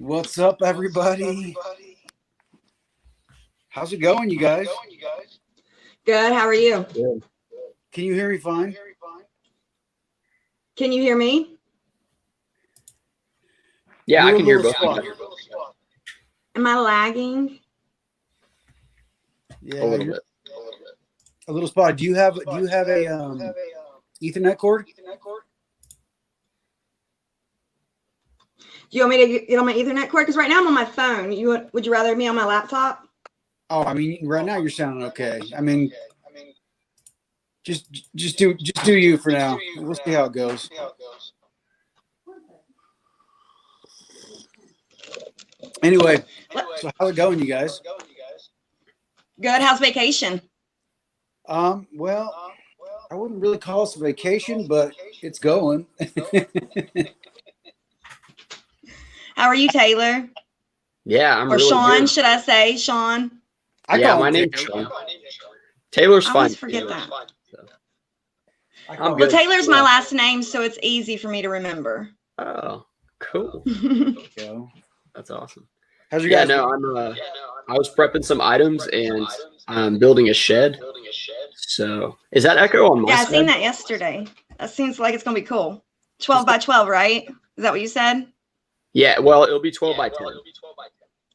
What's up, everybody? How's it going, you guys? Good. How are you? Good. Can you hear me fine? Can you hear me? Yeah, I can hear both. Am I lagging? Yeah, A little bit. a little spot. Do you have a Ethernet cord? Do you want me to get on my Ethernet cord? Because right now I'm on my phone. Would you rather me on my laptop? Oh, I mean, right now you're sounding okay. I mean, just do you for now. We'll see how it goes. Anyway, so how's it going, you guys? Good. How's vacation? Well, I wouldn't really call this a vacation, but it's going. How are you, Taylor? Yeah, I'm or really Sean, good. should I say Sean? Yeah, my name's Sean. Taylor's I fine. always forget that. I'm Well, good. Taylor's my last name, so it's easy for me to remember. Oh, cool. Go. That's awesome. How's your Yeah, guys? no, I was prepping some items and I'm building a shed. So, is that echo on my Yeah, I side? seen that yesterday. That seems like it's gonna be cool. 12 by 12, right? Is that what you said? Yeah, well, it'll be 12 by 10.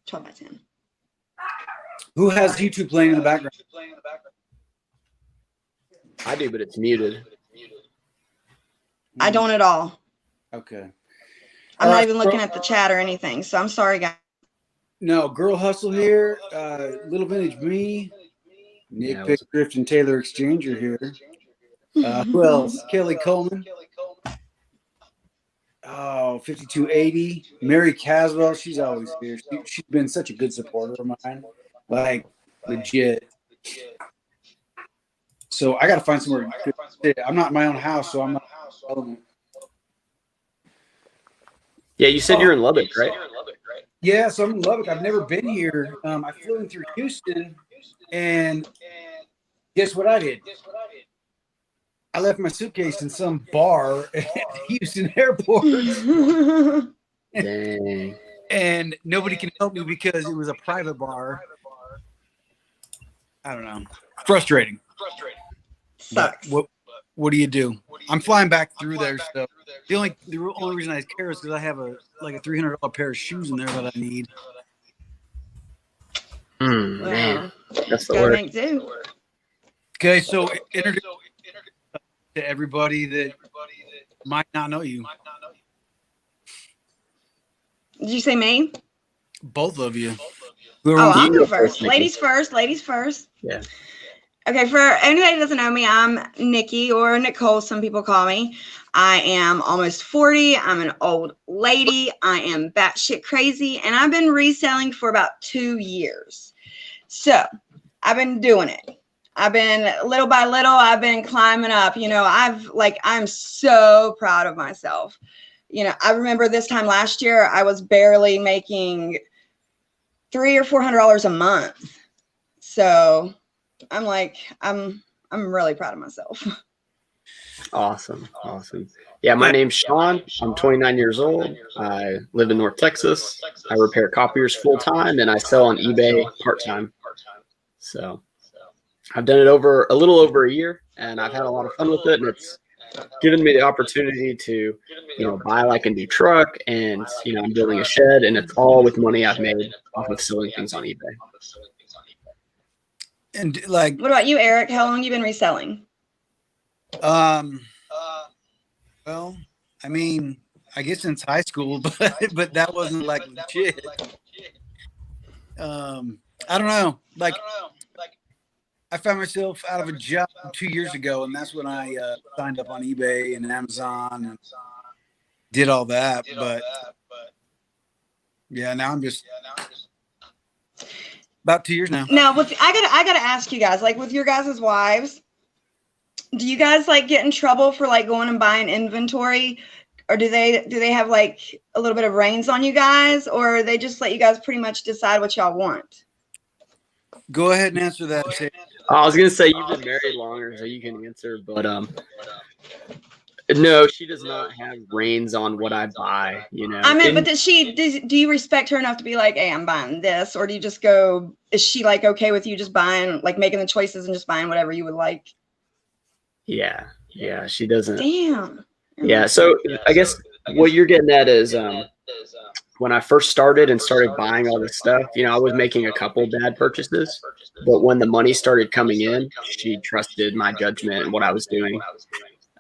12 by 10. Who has YouTube playing in the background? I do, but it's muted. I don't at all. Okay. I'm All not right, even looking at the chat or anything, so I'm sorry, guys. No, Girl Hustle here. Little Vintage Me. Nik Pik Thrift and Taylor Exchanger here. Who else? Kelly Coleman. Oh, 5280. Mary Caswell. She's always here. She's been such a good supporter of mine. Like, legit. So I got to find somewhere good to sit. I'm not in my own house, so I'm not. Yeah, you said you're in Lubbock, right? Yeah, so I'm in Lubbock. I've never been here. I flew in through Houston, and guess what I did? I left my suitcase in some bar at Houston Airport. Dang. And nobody can help me because it was a private bar. I don't know. Frustrating. Sucks. What do you do? I'm flying back through there, so the only reason I care is because I have a $300 pair of shoes in there that I need. Man, that's the Gotta word. make do. Okay, so introduce to everybody that might not know you. Did you say me? Both of you. Oh, I'll You go go first. first, Nikki. Ladies first. Ladies first. Yeah. Okay, for anybody that doesn't know me, I'm Nikki, or Nicole, some people call me. I am almost 40. I'm an old lady. I am batshit crazy, and I've been reselling for about 2 years. So I've been doing it. I've been little by little, I've been climbing up. I'm so proud of myself. I remember this time last year, I was barely making $300 or $400 a month. So I'm really proud of myself. Awesome. Yeah, my name's Sean. I'm 29 years old. I live in North Texas. I repair copiers full time and I sell on eBay part time. So I've done it a little over a year, and I've had a lot of fun with it, and it's given me the opportunity to, buy like a new truck, and I'm building a shed, and it's all with money I've made off of selling things on eBay. And What about you, Eric? How long have you been reselling? well, I mean, I guess since high school, but that wasn't like legit. I don't know. I found myself out of a job 2 years ago, and that's when I signed up on eBay and Amazon and did all that. But yeah, now I'm just about 2 years now. Now, I gotta ask you guys, like with your guys' wives, do you guys like get in trouble for like going and buying inventory, or do they have like a little bit of reins on you guys, or they just let you guys pretty much decide what y'all want? Go ahead and answer that. I was gonna say you've been married longer, so you can answer, but No, she does not have reins on what I buy, you know. I mean, but do you respect her enough to be like, hey, I'm buying this? Or do you just go, is she like okay with you just buying, like making the choices and just buying whatever you would like? Yeah, she doesn't. Damn. Yeah, so I guess what you're getting at is when I first started and started buying all this stuff, you know, I was making a couple bad purchases, but when the money started coming in, she trusted my judgment and what I was doing.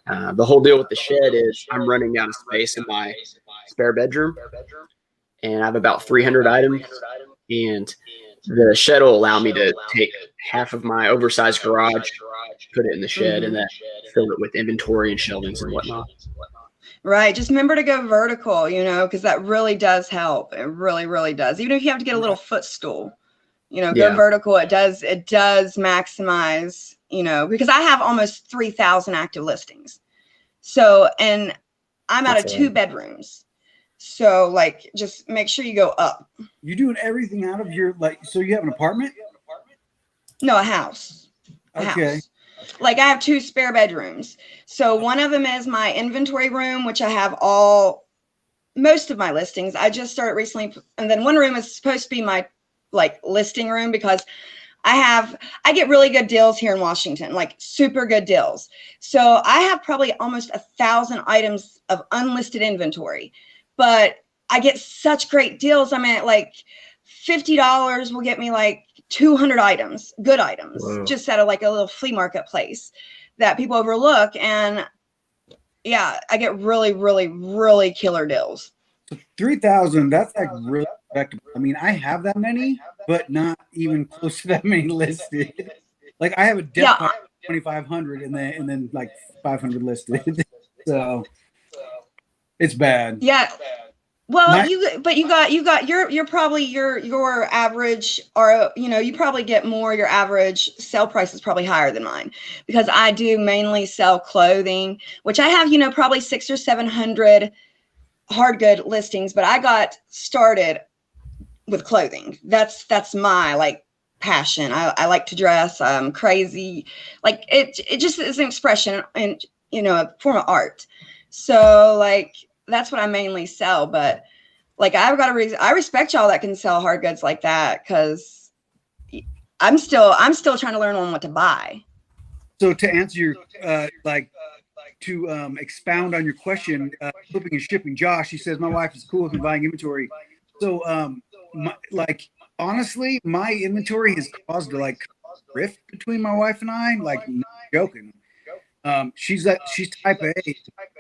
The whole deal with the shed is I'm running out of space in my spare bedroom, and I have about 300 items, and the shed will allow me to take half of my oversized garage, put it in the shed, and then fill it with inventory and shelvings and whatnot. Right. Just remember to go vertical, you know, because that really does help. It really, really does. Even if you have to get a little footstool, you know, go vertical. It does maximize, you know, because I have almost 3,000 active listings. So, and I'm out of 2 bedrooms. So like, just make sure you go up. You're doing everything out of your, like, so you have an apartment? No, a house. Okay. Like I have 2 spare bedrooms. So one of them is my inventory room, which I have most of my listings. I just started recently. And then one room is supposed to be my like listing room because I get really good deals here in Washington, like super good deals. So I have probably almost 1,000 items of unlisted inventory, but I get such great deals. I mean, like $50 will get me like 200 items, good items, just out of like a little flea market place that people overlook. And yeah, I get really, really, really killer deals. 3,000, that's like really respectable. I mean, I have that many, but not even close to that many listed. Like I have a depth 2,500 and then like 500 listed. So it's bad. Yeah. Well, you're probably your average, or you know, you probably get more. Your average sell price is probably higher than mine because I do mainly sell clothing, which I have, you know, probably 600 or 700 hard good listings. But I got started with clothing. That's my like passion. I like to dress. I'm crazy. Like it just is an expression and, you know, a form of art. So like, that's what I mainly sell. But like, I respect y'all that can sell hard goods like that. Cause I'm still trying to learn on what to buy. So to answer your, to expound on your question, flipping and shipping, Josh, he says, my wife is cool with me buying inventory. So, honestly, my inventory has caused a rift between my wife and I, like, not joking. She's type A,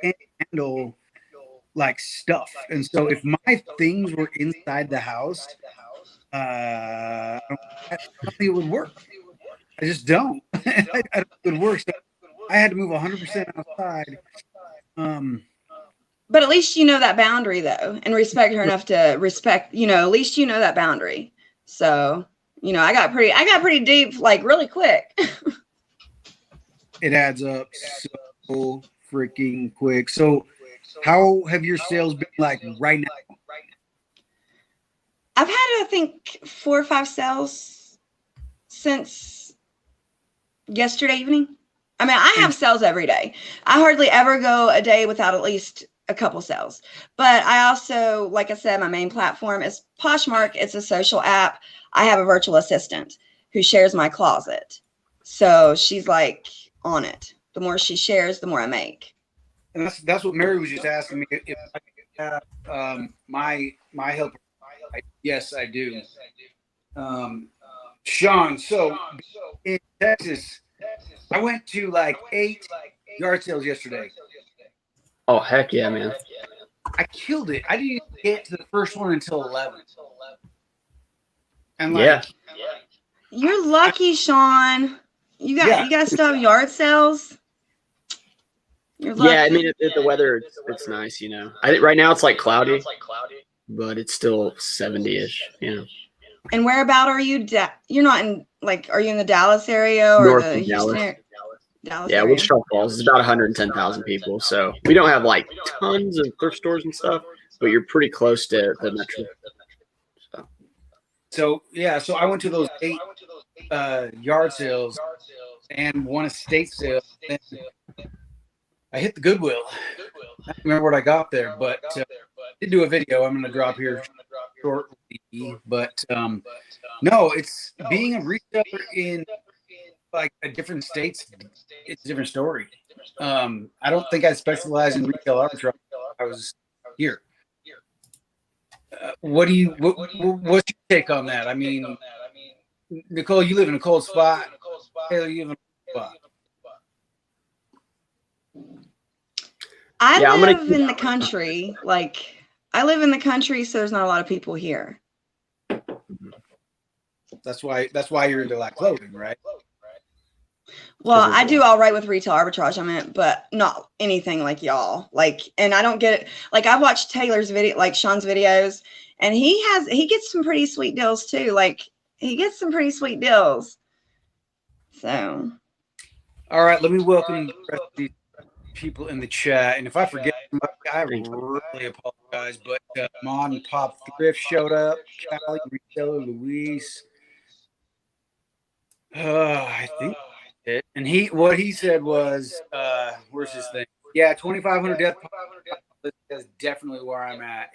can't handle like stuff. And so if my things were inside the house, I don't think it would work. I just don't. I don't think it would work. So I had to move 100% outside. But at least you know that boundary though, and respect her enough to respect, you know, at least you know that boundary. So, you know, I got pretty deep, like really quick. It adds up so freaking quick. So how have your sales been like right now? I've had, I think, 4 or 5 sales since yesterday evening. I mean, I have sales every day. I hardly ever go a day without at least a couple sales. But I also, like I said, my main platform is Poshmark. It's a social app. I have a virtual assistant who shares my closet. So she's like on it. The more she shares, the more I make. And that's what Mary was just asking me if I could have my helper. Yes, I do. Sean, so in Texas, I went to like 8 yard sales yesterday. Oh, heck yeah, man. I killed it. I didn't even get to the first one until 11. And like, you're lucky, Sean. You guys still have yard sales? Yeah, I mean, if the weather, it's nice, you know. Right now it's like cloudy, but it's still 70-ish, you know. And whereabout are you? You're not in, like, are you in the Dallas area or North the Houston area? Dallas yeah, area. Wichita Falls is about 110,000 people, so we don't have like tons of thrift stores and stuff, but you're pretty close to the metro. So I went to those 8 yard sales and one estate sale. I hit the Goodwill. I don't remember what I got there, but I did do a video I'm going to drop here shortly. But no, it's being a reseller in like a different states. It's a different story. I don't think I specialize in retail arbitrage. I was here. What's your take on that? I mean, Nicole, you live in a cold spot. Taylor, you live in a cold spot. I live in the country. Like, I live in the country, so there's not a lot of people here. That's why you're into like clothing, right? Well, I do all right with retail arbitrage, I mean, but not anything like y'all. Like, and I don't get it. Like, I watched Taylor's video, like Sean's videos, and he gets some pretty sweet deals too. Like, he gets some pretty sweet deals. So, all right, let me welcome the rest of these people in the chat. And if I forget somebody, I really apologize. But Mom and Pop Thrift showed up. Callie, Reseller, Luis. I think it. And what he said was, where's this thing? Yeah, 2,500 death. That's definitely where I'm at.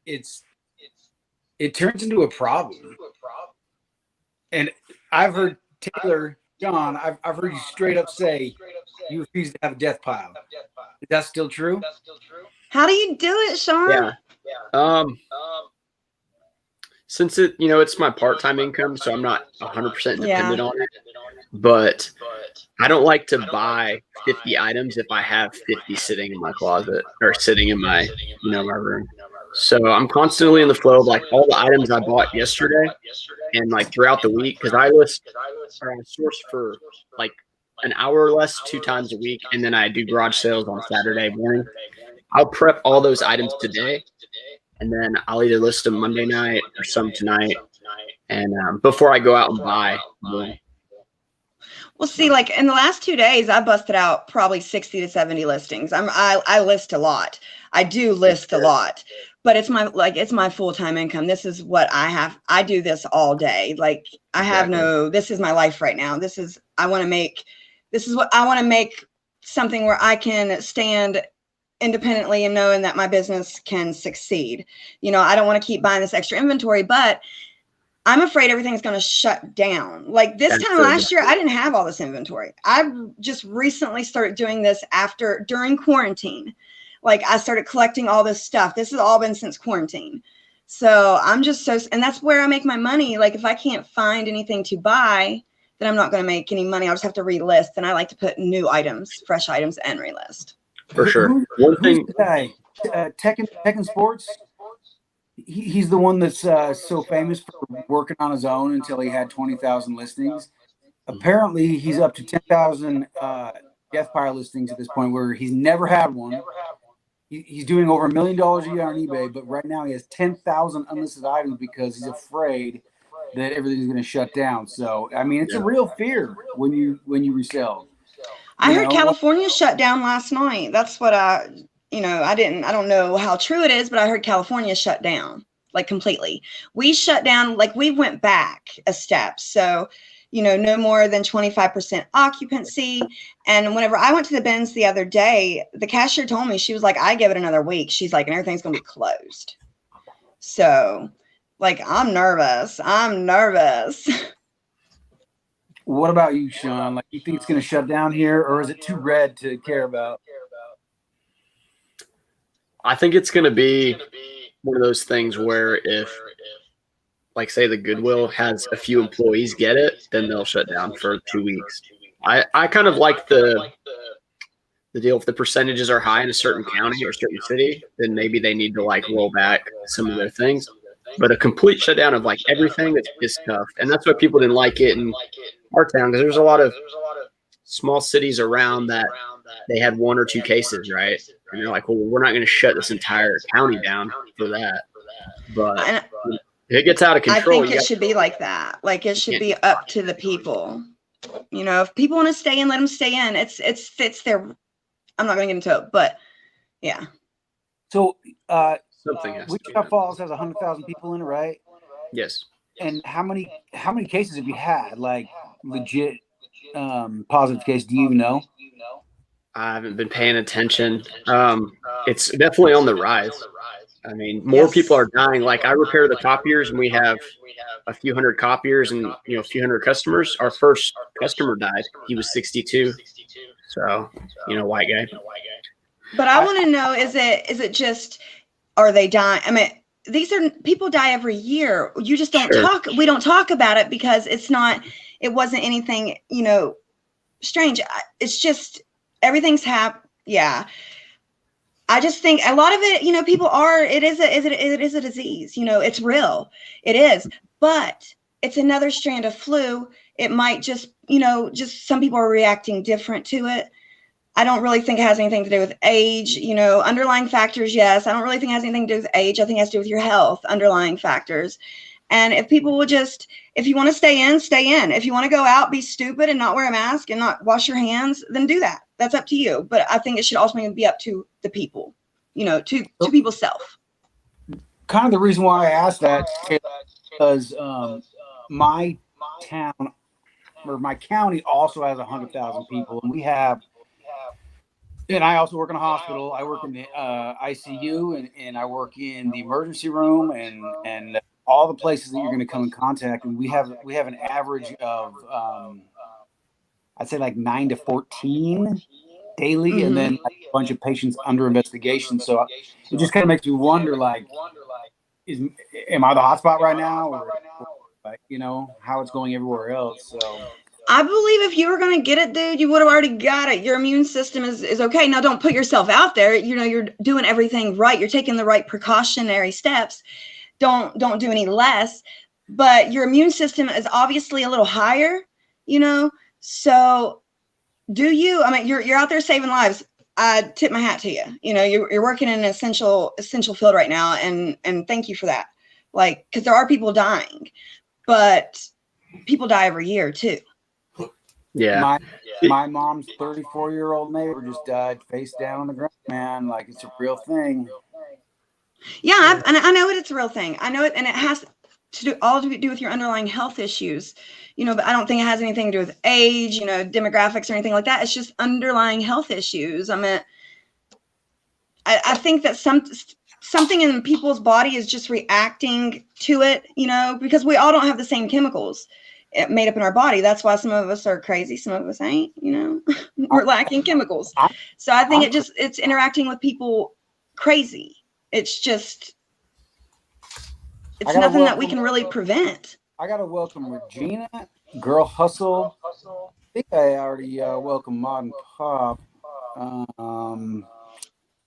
It turns into a problem. And I've heard Taylor, John, I've heard you straight up say you refuse to have a death pile. Is that still true? how do you do it, Sean? Yeah. Since it's my part-time income, so I'm not 100% dependent on it. But I don't like to buy 50 items if I have 50 sitting in my closet or sitting in my, my room. So I'm constantly in the flow of like all the items I bought yesterday and like throughout the week, because I source for like an hour or less 2 times a week, and then I do garage sales on Saturday morning. I'll prep all those items today, and then I'll either list them Monday night or some tonight, and before I go out and buy more. Well, see, like in the last 2 days, I busted out probably 60 to 70 listings. I list a lot. I do list a lot, but it's my full-time income. This is what I have. I do this all day. Like this is my life right now. This is what I want to make something where I can stand independently and knowing that my business can succeed. I don't want to keep buying this extra inventory, but I'm afraid everything's going to shut down. Like this time last year, I didn't have all this inventory. I just recently started doing this during quarantine. Like I started collecting all this stuff. This has all been since quarantine. So I'm just and that's where I make my money. Like if I can't find anything to buy, then I'm not going to make any money. I'll just have to relist. And I like to put new items, fresh items, and relist. For sure. Who's the guy? Tekken Sports? He's the one that's so famous for working on his own until he had 20,000 listings. Apparently, he's up to 10,000 death pile listings at this point, where he's never had one. He's doing over $1 million a year on eBay, but right now he has 10,000 unlisted items because he's afraid that everything's going to shut down. So, I mean, it's a real fear when you resell. I heard California shut down last night. That's what I don't know how true it is, but I heard California shut down like completely. We shut down, like we went back a step. So, no more than 25% occupancy. And whenever I went to the bins the other day, the cashier told me, she was like, I give it another week. She's like, and everything's going to be closed. So like, I'm nervous. What about you, Sean? Like, you think it's going to shut down here, or is it too red to care about? I think it's going to be one of those things where if, like, say the Goodwill has a few employees get it, then they'll shut down for 2 weeks. I kind of like the deal. If the percentages are high in a certain county or certain city, then maybe they need to like roll back some of their things. But a complete shutdown of like everything is tough, and that's why people didn't like it in our town, because there's a lot of small cities around that they had 1 or 2 cases, right? And you're like, well, we're not going to shut this entire county down for that. But if it gets out of control, I think it should be like that. Like it should be up to the people. If people want to stay in, let them stay in. It's their. I'm not going to get into it, but yeah. So, something. Wichita Falls has 100,000 people in it, right? Yes. And how many cases have you had? Like legit positive case? Do you even know? I haven't been paying attention. It's definitely on the rise. I mean, more people are dying. Like I repair the copiers, and we have a few hundred copiers, and a few hundred customers. Our first customer died. He was 62. So, white guy. But I want to know, is it just, are they dying? I mean, people die every year. You just don't we don't talk about it because it wasn't anything, strange. It's just, everything's yeah. I just think a lot of it, people it is a disease, it's real. It is, but it's another strand of flu. It might just, just some people are reacting different to it. I don't really think it has anything to do with age, underlying factors. Yes. I don't really think it has anything to do with age. I think it has to do with your health, underlying factors. And if people will if you want to stay in, stay in. If you want to go out, be stupid and not wear a mask and not wash your hands, then do that. That's up to you. But I think it should ultimately be up to the people, to people's self. Kind of the reason why I asked that is because my town or my county also has 100,000 people, and I also work in a hospital. I work in the ICU, and I work in the emergency room, and all the places that you're going to come in contact. And we have an average of I'd say like 9 to 14 daily, mm-hmm. and then like a bunch of patients under investigation. So it just kind of makes you wonder, like, am I the hotspot right now, or how it's going everywhere else? So I believe if you were going to get it, dude, you would have already got it. Your immune system is okay. Now, don't put yourself out there. You're doing everything right. You're taking the right precautionary steps. Don't do any less. But your immune system is obviously a little higher, So do you? I mean, you're out there saving lives. I tip my hat to you. You're working in an essential field right now, and thank you for that. Like, because there are people dying, but people die every year too. Yeah. My mom's 34-year-old neighbor just died face down on the ground, man. Like, it's a real thing. Yeah, I know it's a real thing. I know it, and it has to do with your underlying health issues, but I don't think it has anything to do with age, demographics or anything like that. It's just underlying health issues. I mean, I think that something in people's body is just reacting to it, because we all don't have the same chemicals made up in our body. That's why some of us are crazy, some of us ain't, we're lacking chemicals. So I think it's interacting with people crazy. It's nothing that we can really prevent. I gotta welcome Regina, Girl Hustle. I think I already welcomed Mod and Pop.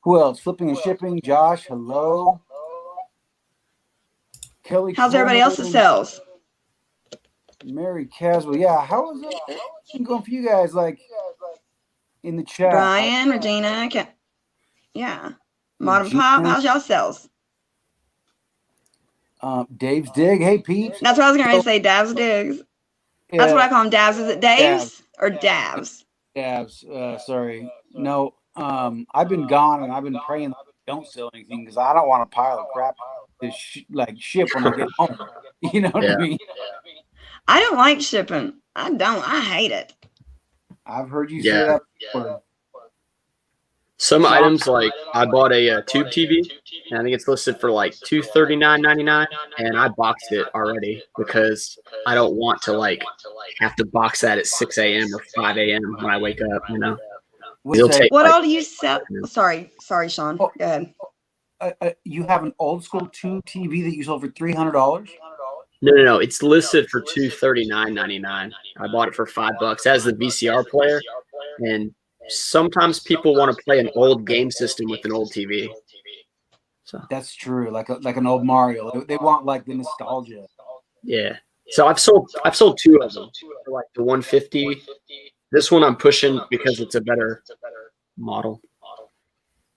Who else? Flipping and Shipping, Josh, hello. Kelly. How's everybody else's sales? Mary Caswell, yeah. How is it going for you guys? Like, in the chat, Brian, Regina, yeah. Modern Pop, how's y'all sales? Dave's Dig, hey peeps. That's what I was going to say, Dav's Digs. Yeah. That's what I call him, Davs. Is it Dave's or Davs? Davs. Sorry, no. I've been gone, and I've been praying that I don't sell anything because I don't want a pile of crap to ship when I get home. You know what I mean? I don't like shipping. I don't. I hate it. I've heard you say that before. Some items, like I bought a tube TV, and I think it's listed for like $239.99, and I boxed it already because I don't want to have to box that at 6 a.m. or 5 a.m. when I wake up. What all do you sell? Sorry, Sean. Go ahead. You have an old school tube TV that you sold for $300? No. It's listed for $239.99. I bought it for $5. It has the VCR player, and sometimes people want to play an old game system with an old TV. So that's true, like an old Mario. They want like the nostalgia. Yeah. So I've sold two of them for like the 150. This one I'm pushing because it's a better model.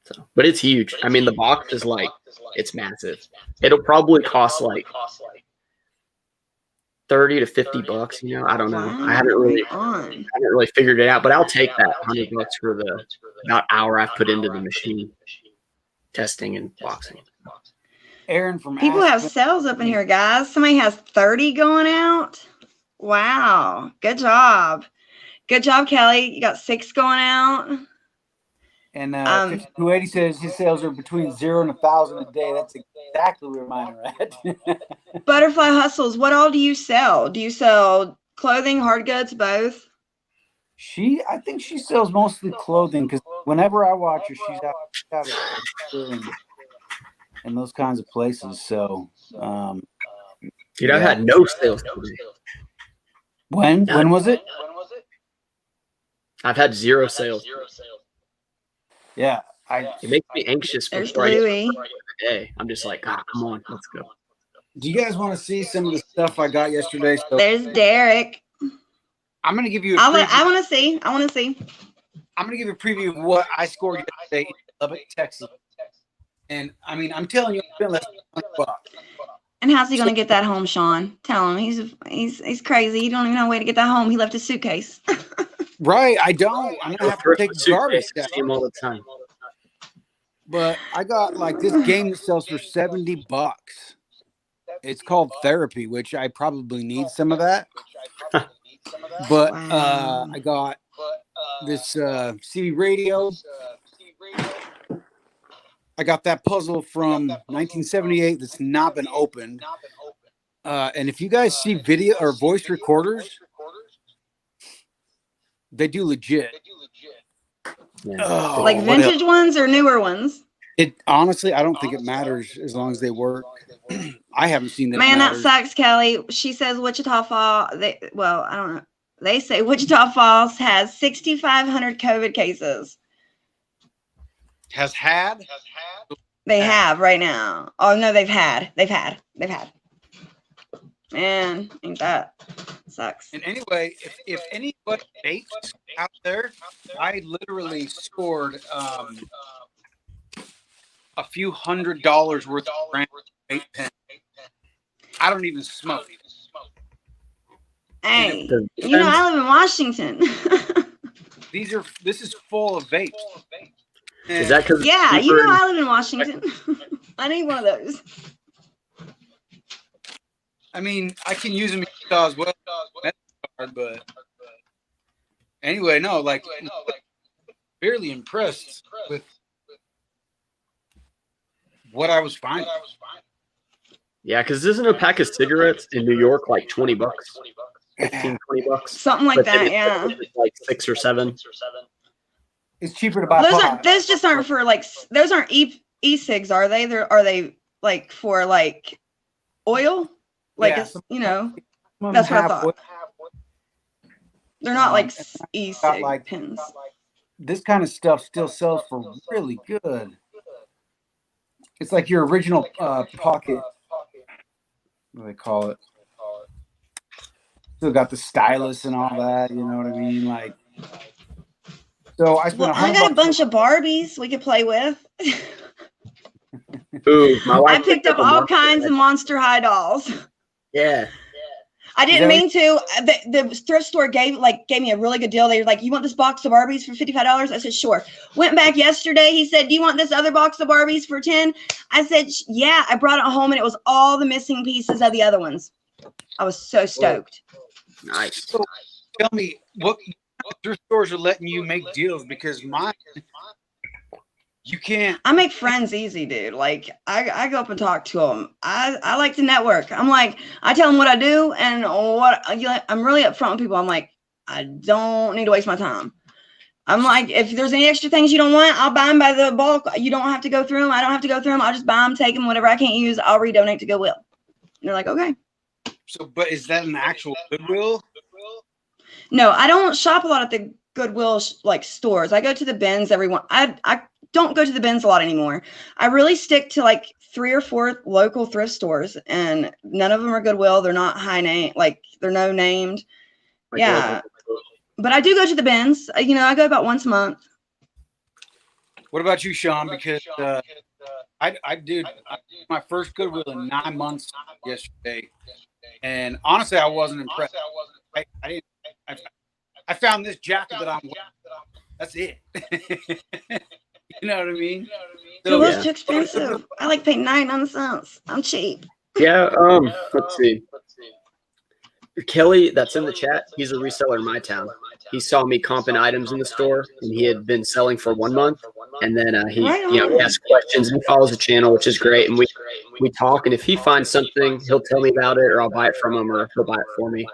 So, but it's huge. I mean, the box is it's massive. It'll probably cost like $30 to $50. I don't know. I haven't really figured it out, but I'll take that $100 for the about hour I've put into the machine testing and boxing. Aaron from people have sales up in here, guys. Somebody has 30 going out. Wow, good job, Kelly. You got 6 going out. And 5280 says his sales are between 0 and 1,000 a day. That's exactly where mine are at. Butterfly Hustles, what all do you sell? Do you sell clothing, hard goods, both? I think she sells mostly clothing because whenever I watch her, she's out in those kinds of places. So, Dude, I've had no sales today. When was it? I've had 0 sales. Yeah, it makes me anxious before I get the day. I'm just like, come on, let's go. Do you guys want to see some of the stuff I got yesterday? So there's Derek. I'm going to give you I want to see. I'm going to give you a preview of what I scored yesterday in Lubbock, Texas. And I mean, I'm telling you, I spent less than $20. And how's he going to get that home, Sean? Tell him he's crazy. He don't even know a way to get that home. He left his suitcase. Right, I don't. I'm gonna have to take the garbage out. See him all the time. But I got like this game that sells for $70. It's called Therapy, which I probably need some of that. But I got this CB radio. I got that puzzle from 1978 that's not been opened. And if you guys see video or voice recorders, they do legit. Yeah. Oh, like vintage ones or newer ones? It honestly, I don't think it matters as long as they work. I haven't seen that. Man, that sucks, Kelly. She says Wichita Falls. I don't know. They say Wichita Falls has 6,500 COVID cases. They have right now. Oh no, they've had. Man, ain't that sucks. And anyway, if anybody vapes out there, I literally scored a few $100s worth of brand vape pen. I don't even smoke. Hey, you know I live in Washington. This is full of vapes. Is that because? Yeah, you know I live in Washington. I need one of those. I mean, I can use them in Utah as well, but anyway, no, like, fairly impressed with what I was finding. Yeah, because isn't a pack of cigarettes in New York like $20? 15, $20? Something like that, yeah. Like 6 or 7. It's cheaper to buy. Those just aren't for like. Those aren't e-cigs, are they? Are they like for like oil? Like it's, you know, that's what I thought. They're not like e-cig pins. This kind of stuff still sells for really good. It's like your original pocket. What do they call it? Still got the stylus and all that. You know what I mean? Like, so I spent. I got a bunch of Barbies we could play with. Ooh, my wife I picked up all kinds of Monster High dolls. Yeah. I didn't mean to. The thrift store gave me a really good deal. They were like, "You want this box of Barbies for $55?" I said, "Sure." Went back yesterday. He said, "Do you want this other box of Barbies for $10?" I said, "Yeah." I brought it home and it was all the missing pieces of the other ones. I was so stoked. Nice. So, tell me what thrift stores are letting you make deals, because mine, you can't. I make friends easy, dude. Like I go up and talk to them. I like to network. I'm like, I tell them what I do and I'm really upfront with people. I'm like, I don't need to waste my time. I'm like, if there's any extra things you don't want, I'll buy them by the bulk. You don't have to go through them. I don't have to go through them. I'll just buy them, take them, whatever I can't use, I'll redonate to Goodwill. And they're like, okay. So, but is that an actual Goodwill? No, I don't shop a lot at the Goodwill like stores. I go to the bins every one. I don't go to the bins a lot anymore. I really stick to like 3 or 4 local thrift stores, and none of them are Goodwill. They're not high name, like they're no named. Yeah, but I do go to the bins. You know, I go about once a month. What about you, Sean? Because I did my first Goodwill in 9 months yesterday, and honestly, I wasn't impressed. I found this jacket that I'm wearing. That's it. You know what I mean? So it's too expensive. I like paying 99 cents. I'm cheap. Yeah. Let's see. Kelly, that's in the chat. He's a reseller in my town. he saw me comping items in the store, and he had been selling for 1 month. And then he Right he on. asks questions and he follows the channel, which is great. And we talk, and if he finds something, he'll tell me about it, or I'll buy it from him, or he'll buy it for me.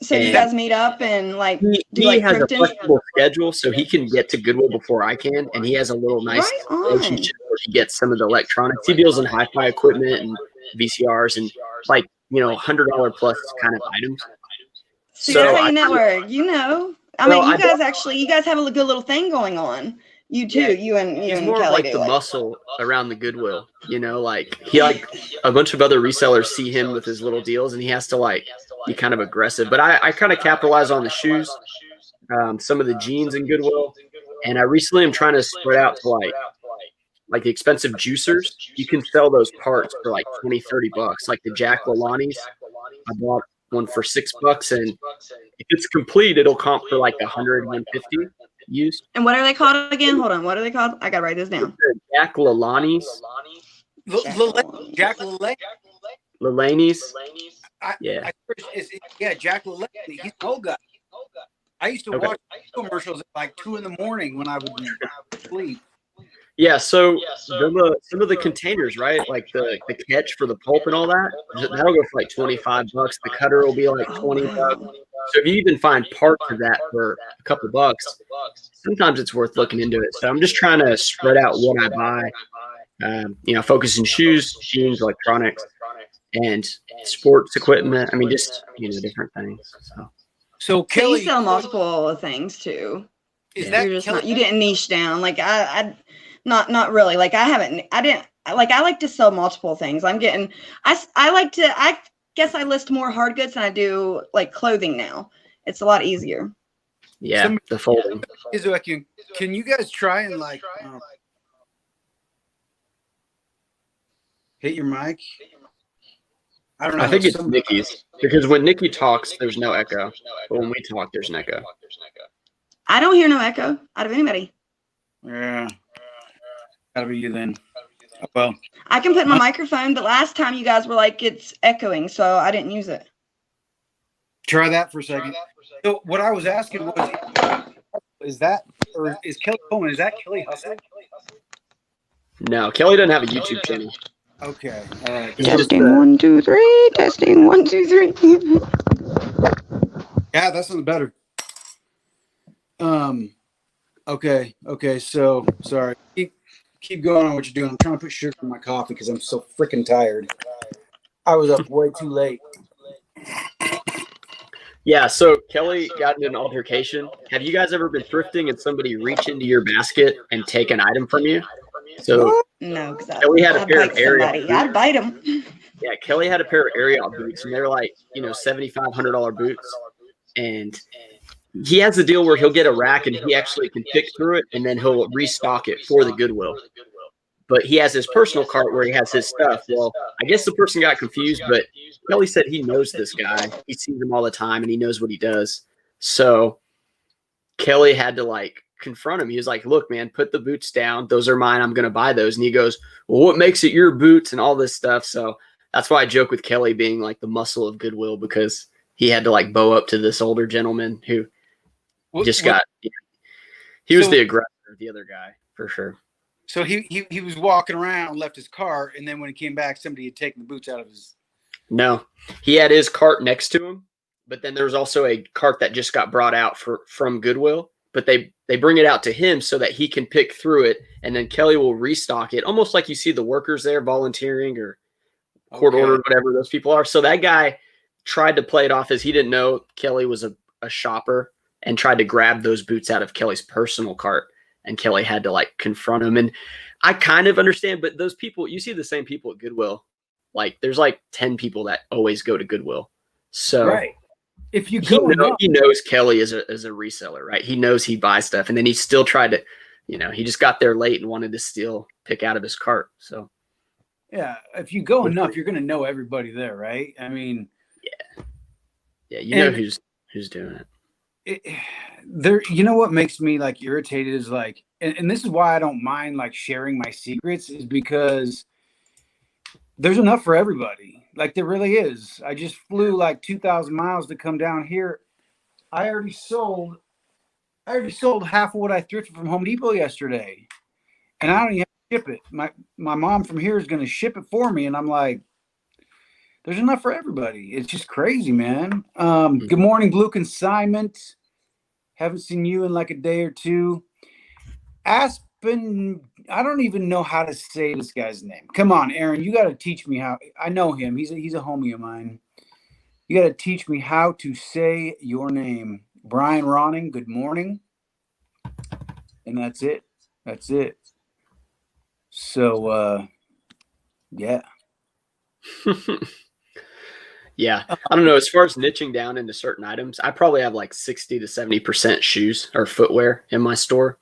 So you And guys meet up and like do he like has a thrifting? flexible schedule, so he can get to Goodwill before I can, and he has a little nice Right on. relationship where he gets some of the electronics. He deals in hi-fi equipment and VCRs and like $100 plus kind of items. See, that's So how you I network. You know, I well, mean, you I guys have a good little thing going on. You too. Yeah, You and he's more of Kelly like do the it. muscle around the Goodwill, like a bunch of other resellers see him with his little deals, and he has to like be kind of aggressive. But I kind of capitalize on the shoes, some of the jeans in Goodwill, and I recently am trying to spread out to like the expensive juicers. You can sell those parts for like 20-30 bucks, like the Jack LaLannies. I bought one for $6, and if it's complete, it'll comp for like 100-150 used. And what are they called again? Hold on. What are they called? I gotta write this down. Jack LaLannies. Jack LaLanne. LaLannies. Yeah. Jack LaLanne. He's an old guy. I used to watch commercials at like 2 a.m. when I would sleep. Yeah, so some of the containers, right? Like the catch for the pulp and all that, that'll go for like $25. The cutter will be like $20. So if you even find parts of that for a couple bucks, sometimes it's worth looking into it. So I'm just trying to spread out what I buy. Focus in shoes, jeans, electronics, and sports equipment. I mean, just different things. So Kelly, you sell multiple things too. Is that you're just not? You didn't niche down like I not really. Like I like to sell multiple things. I guess I list more hard goods than I do like clothing now. It's a lot easier. Yeah, the folding. Can you guys try and like hit your mic? I don't know. I think it's Nikki's, because when Nikki talks, there's no echo, but when we talk, there's an echo. I don't hear no echo out of anybody. Yeah, gotta be you then. Well, I can put my microphone, but last time you guys were like it's echoing, so I didn't use it. Try that for a second. So what I was asking was, is Kelly Coleman? Is that Kelly Hustle? No, Kelly doesn't have a YouTube channel. Okay, all right. Testing 1 2 3. Testing 1 2 3. Yeah, that sounds better. Okay. So sorry. Keep going on what you're doing. I'm trying to put sugar in my coffee because I'm so freaking tired. I was up way too late. Yeah, so Kelly got into an altercation. Have you guys ever been thrifting and somebody reach into your basket and take an item from you? So no, because Kelly had a pair of Ariat boots. I'd bite them. Yeah, Kelly had a pair of Ariat boots, and they're like $7,500 boots. And he has the deal where he'll get a rack and he actually can pick through it, and then he'll restock it for the Goodwill. But he has his personal cart where he has his stuff. Well, I guess the person got confused, but Kelly said he knows this guy. He sees him all the time, and he knows what he does. So Kelly had to confront him. He was like, look, man, put the boots down. Those are mine. I'm going to buy those. And he goes, well, what makes it your boots and all this stuff? So that's why I joke with Kelly being like the muscle of Goodwill, because he had to bow up to this older gentleman who he was the aggressor, the other guy, for sure. So he was walking around, left his car, and then when he came back, somebody had taken the boots out of his. No, he had his cart next to him, but then there was also a cart that just got brought out from Goodwill, but they bring it out to him so that he can pick through it, and then Kelly will restock it, almost like you see the workers there volunteering or court order, whatever those people are. So that guy tried to play it off as he didn't know Kelly was a shopper and tried to grab those boots out of Kelly's personal cart. And Kelly had to confront him. And I kind of understand, but those people, you see the same people at Goodwill. There's 10 people that always go to Goodwill. So right. If you go, he knows Kelly is a reseller, right? He knows he buys stuff, and then he still tried to, he just got there late and wanted to pick out of his cart. So yeah, if you go enough, you're going to know everybody there, right? I mean, yeah, know who's doing it. You know what makes me irritated is and this is why I don't mind sharing my secrets, is because there's enough for everybody. There really is. I just flew 2,000 miles to come down here. I already sold I already sold half of what I thrifted from Home Depot yesterday, and I don't even have to ship it. My mom from here is going to ship it for me, and I'm like, there's enough for everybody. It's just crazy, man. Good morning, Blue Consignment. Haven't seen you in like a day or two. Aspen, I don't even know how to say this guy's name. Come on, Aaron, you got to teach me how. I know him. He's a homie of mine. You got to teach me how to say your name. Brian Ronning, good morning. And that's it. That's it. So, yeah. Yeah. I don't know. As far as niching down into certain items, I probably have like 60 to 70% shoes or footwear in my store.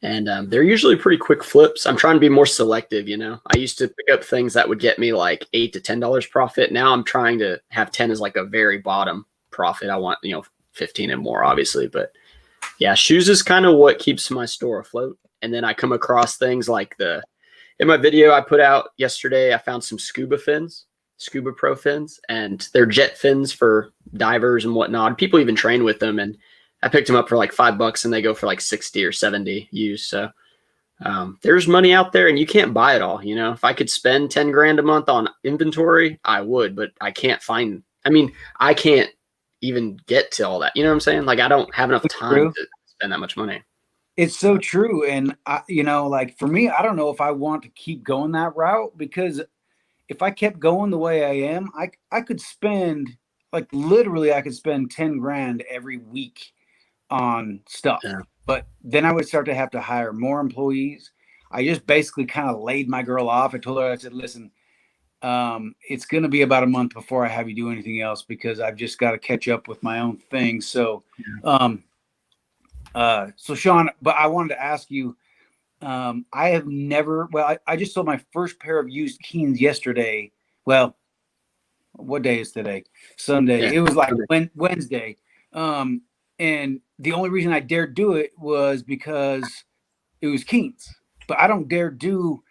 And they're usually pretty quick flips. I'm trying to be more selective, you know. I used to pick up things that would get me like $8 to $10 profit. Now I'm trying to have 10 as like a very bottom profit. I want, 15 and more, obviously. But yeah, shoes is kind of what keeps my store afloat. And then I come across things like in my video I put out yesterday, I found some scuba pro fins, and they're jet fins for divers and whatnot. People even train with them, and I picked them up for like $5 and they go for like 60 or 70 used. So there's money out there and you can't buy it all. If I could spend 10 grand a month on inventory, I would, but I can't I can't even get to all that. You know what I'm saying? Like I don't have enough time to spend that much money. It's so true. And like for me, I don't know if I want to keep going that route, because if I kept going the way I am, I could spend like literally I could spend 10 grand every week on stuff. Yeah. But then I would start to have to hire more employees. I just basically kind of laid my girl off. I told her, I said, listen, it's going to be about a month before I have you do anything else, because I've just got to catch up with my own thing. So, so Sean, but I wanted to ask you, I have never, I just sold my first pair of used Keens yesterday. Well, what day is today? Sunday. Yeah, it was like Wednesday. And the only reason I dared do it was because it was Keens. But I don't dare do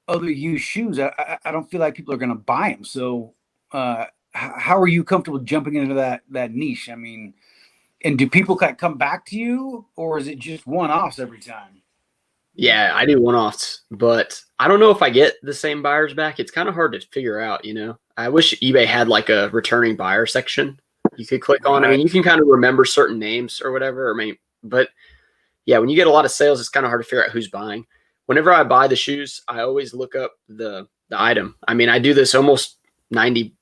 other used shoes. I don't feel like people are going to buy them. So how are you comfortable jumping into that niche? I mean, and do people come back to you, or is it just one-offs every time? Yeah, I do one-offs, but I don't know if I get the same buyers back. It's kind of hard to figure out, I wish eBay had like a returning buyer section you could click on. Right. I mean, you can kind of remember certain names or whatever, but yeah, when you get a lot of sales, it's kind of hard to figure out who's buying. Whenever I buy the shoes, I always look up the item. I mean, I do this almost 90%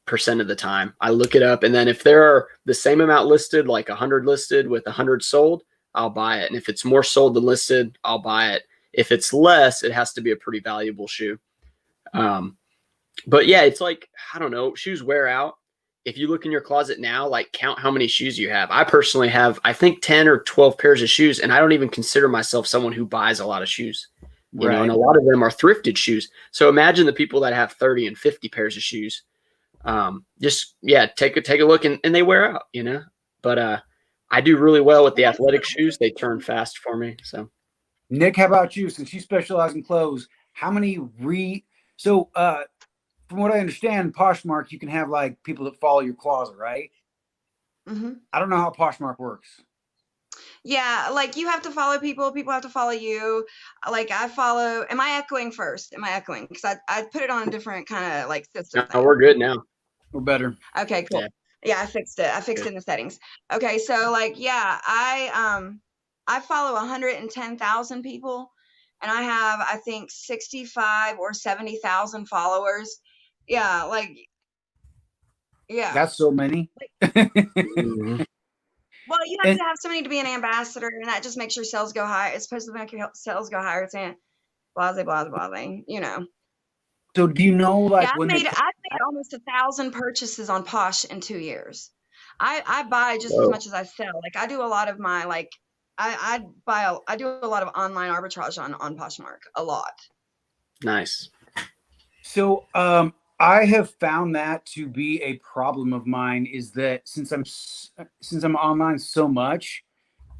of the time. I look it up, and then if there are the same amount listed, like 100 listed with 100 sold, I'll buy it. And if it's more sold than listed, I'll buy it. If it's less, it has to be a pretty valuable shoe. But yeah, it's like, I don't know, shoes wear out. If you look in your closet now, like count how many shoes you have. I personally have, I think 10 or 12 pairs of shoes, and I don't even consider myself someone who buys a lot of shoes. You know, and a lot of them are thrifted shoes. So imagine the people that have 30 and 50 pairs of shoes. Take a look, and they wear out, But I do really well with the athletic shoes. They turn fast for me. So Nick, how about you? Since you specialize in clothes, how many from what I understand, Poshmark, you can have like people that follow your closet, right? Mm-hmm. I don't know how Poshmark works. Yeah, like you have to follow people have to follow you. Like I follow, am I echoing first? Because I put it on a different kind of like system. No, we're good now. We're better. Okay, cool. Yeah, I fixed it. I fixed it in the settings. Okay, so like, yeah, I follow 110,000 people, and I have, I think, 65 or 70,000 followers. Yeah, like, yeah. That's so many. Mm-hmm. Well, you have to have somebody to be an ambassador, and that just makes your sales go higher. It's supposed to make your sales go higher. It's blase. So do you know, like, I've made almost 1,000 purchases on Posh in 2 years. I buy just as much as I sell. Like I do a lot of my I do a lot of online arbitrage on Poshmark, a lot. Nice. So I have found that to be a problem of mine, is that since I'm online so much,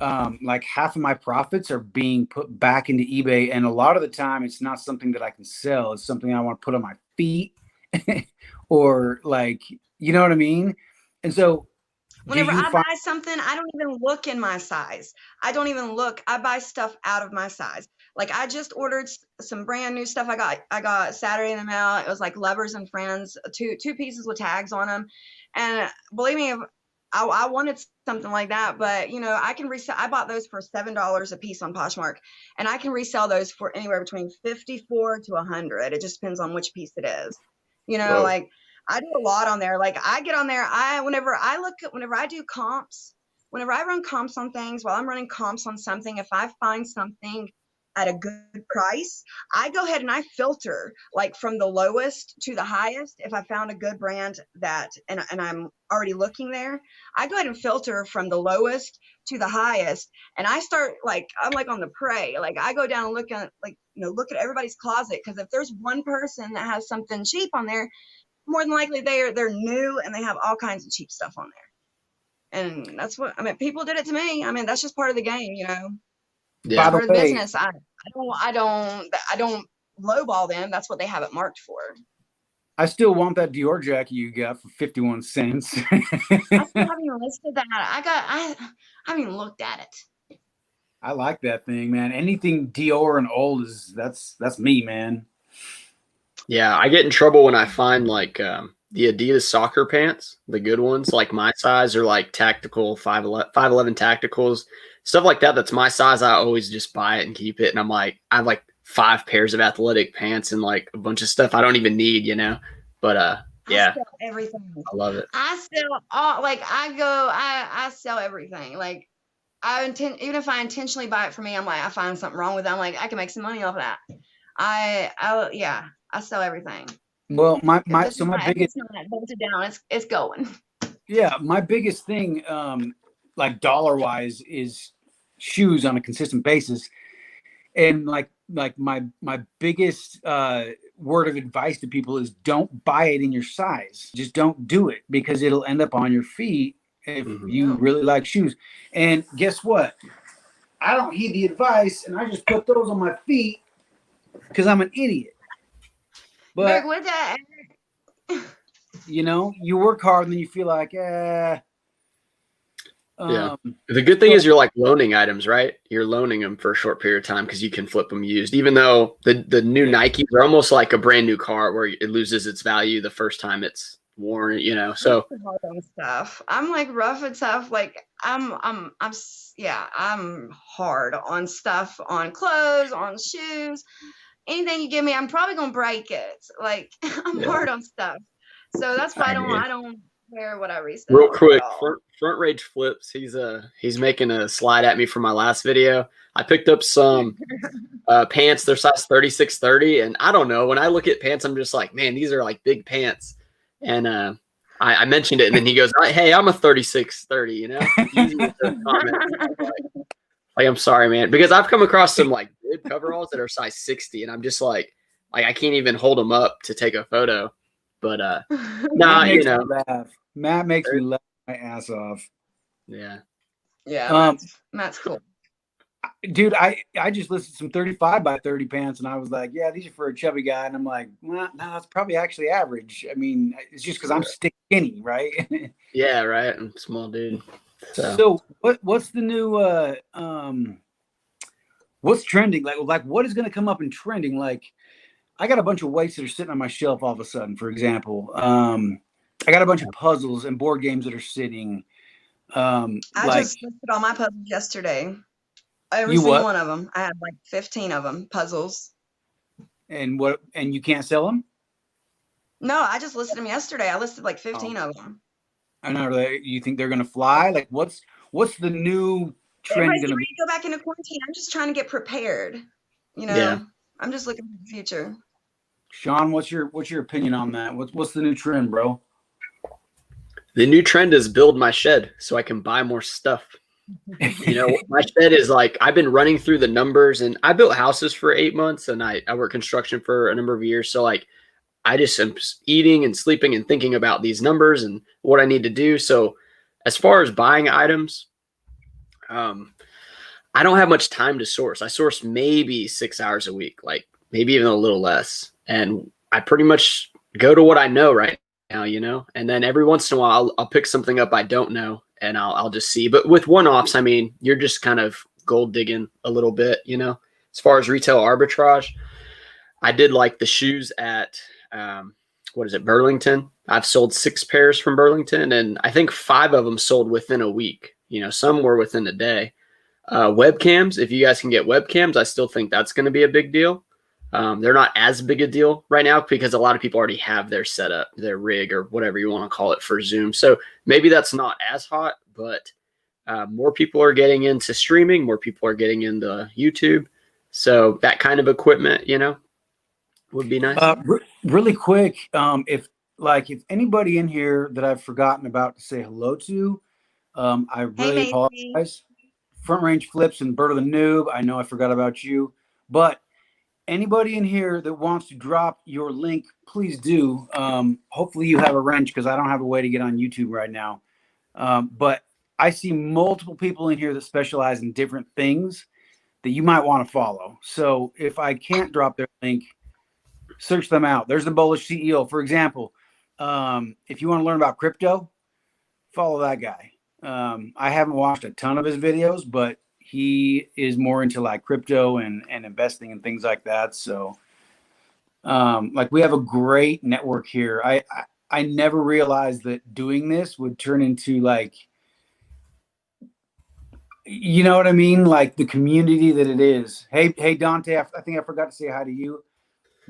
like half of my profits are being put back into eBay, and a lot of the time it's not something that I can sell. It's something I want to put on my feet or like, you know what I mean? And so Do Whenever you I find buy something, I don't even look in my size. I don't even look. I buy stuff out of my size. Like I just ordered some brand new stuff. I got Saturday in the mail. It was like Lovers and Friends, two pieces with tags on them. And believe me, if I wanted something like that, but I can resell. I bought those for $7 a piece on Poshmark, and I can resell those for anywhere between 54 to 100. It just depends on which piece it is. Whoa. Like I do a lot on there. Like I get on there, whenever I do comps, whenever I run comps on things, while I'm running comps on something, if I find something at a good price, I go ahead and I filter like from the lowest to the highest. If I found a good brand and I'm already looking there, I go ahead and filter from the lowest to the highest. And I start like, I'm like on the prey. Like I go down and look at look at everybody's closet. Cause if there's one person that has something cheap on there, more than likely they're new and they have all kinds of cheap stuff on there. And that's what I mean. People did it to me. I mean, that's just part of the game, Yeah. by the part of the way, business. I don't lowball them. That's what they have it marked for. I still want that Dior jacket you got for 51 cents. I still haven't even listed that. I haven't even looked at it. I like that thing, man. Anything Dior and old that's me, man. Yeah, I get in trouble when I find like the Adidas soccer pants, the good ones, like my size, or like tactical 511 tacticals, stuff like that. That's my size. I always just buy it and keep it. And I'm like, I have like 5 pairs of athletic pants and like a bunch of stuff I don't even need, But yeah, I sell everything. I love it. I sell all, like I sell everything. Like even if I intentionally buy it for me, I'm like, I find something wrong with it, I'm like, I can make some money off of that. I sell everything. Well, my If biggest it's not bolted down, it's going. my biggest thing, like dollar wise, is shoes on a consistent basis. And like my biggest word of advice to people is don't buy it in your size. Just don't do it, because it'll end up on your feet if you really like shoes. And guess what? I don't heed the advice, and I just put those on my feet because I'm an idiot. But with that, you work hard and then you feel like, yeah. The good thing is you're like loaning items, right? You're loaning them for a short period of time because you can flip them used, even though the new Nikes are almost like a brand new car where it loses its value the first time it's worn, so I'm hard on stuff. I'm like rough and tough. Like I'm hard on stuff, on clothes, on shoes. Anything you give me, I'm probably gonna break it. Like I'm hard on stuff. So that's why I don't wear what I resell. Real quick, front rage flips. He's making a slide at me from my last video. I picked up some pants. They're size 36-30, and I don't know. When I look at pants, I'm just like, man, these are like big pants. And I mentioned it, and then he goes, "Hey, I'm a 36-30." Easy with those comments. Like, I'm sorry, man, because I've come across some like bib coveralls that are size 60, and I'm just like I can't even hold them up to take a photo. But Matt makes me laugh my ass off. Yeah. Matt's cool. Dude, I just listed some 35 by 30 pants, and I was like, yeah, these are for a chubby guy. And I'm like, well, no, that's probably actually average. I mean, it's just because I'm skinny, right? Yeah, right. I'm a small dude. So what's the new what's trending? Like what is going to come up in trending? Like, I got a bunch of weights that are sitting on my shelf all of a sudden, for example. I got a bunch of puzzles and board games that are sitting. I just listed all my puzzles yesterday. Every single one of them. I had like 15 of them, puzzles. And you can't sell them? No, I just listed them yesterday. I listed like 15 of them. I know. You think they're gonna fly? Like, what's the new trend gonna be? Go back into quarantine. I'm just trying to get prepared. Yeah. I'm just looking for the future. Sean, what's your opinion on that? What's the new trend, bro? The new trend is build my shed so I can buy more stuff. My shed is like, I've been running through the numbers, and I built houses for 8 months, and I worked construction for a number of years. So like, I just am eating and sleeping and thinking about these numbers and what I need to do. So as far as buying items, I don't have much time to source. I source maybe 6 hours a week, like maybe even a little less. And I pretty much go to what I know right now, and then every once in a while I'll pick something up I don't know and I'll just see. But with one-offs, I mean, you're just kind of gold digging a little bit, you know. As far as retail arbitrage, I did like the shoes at what is it, Burlington. I've sold 6 pairs from Burlington, and I think 5 of them sold within a week. You know, some were within a day. Webcams, if you guys can get webcams, I still think that's going to be a big deal. They're not as big a deal right now because a lot of people already have their setup, their rig, or whatever you want to call it for Zoom. So maybe that's not as hot, but more people are getting into streaming. More people are getting into YouTube. So that kind of equipment, you know, would be nice. Really quick, if anybody in here that I've forgotten about to say hello to, I really apologize. Front Range Flips and Bird of the Noob, I know I forgot about you, but anybody in here that wants to drop your link, please do. Hopefully you have a wrench because I don't have a way to get on YouTube right now. But I see multiple people in here that specialize in different things that you might want to follow. So if I can't drop their link, search them out. There's the Bullish CEO, for example. If you want to learn about crypto, follow that guy. I haven't watched a ton of his videos, but he is more into like crypto and investing and things like that. So like we have a great network here. I never realized that doing this would turn into like, you know what I mean? Like the community that it is. Hey, Dante, I think I forgot to say hi to you.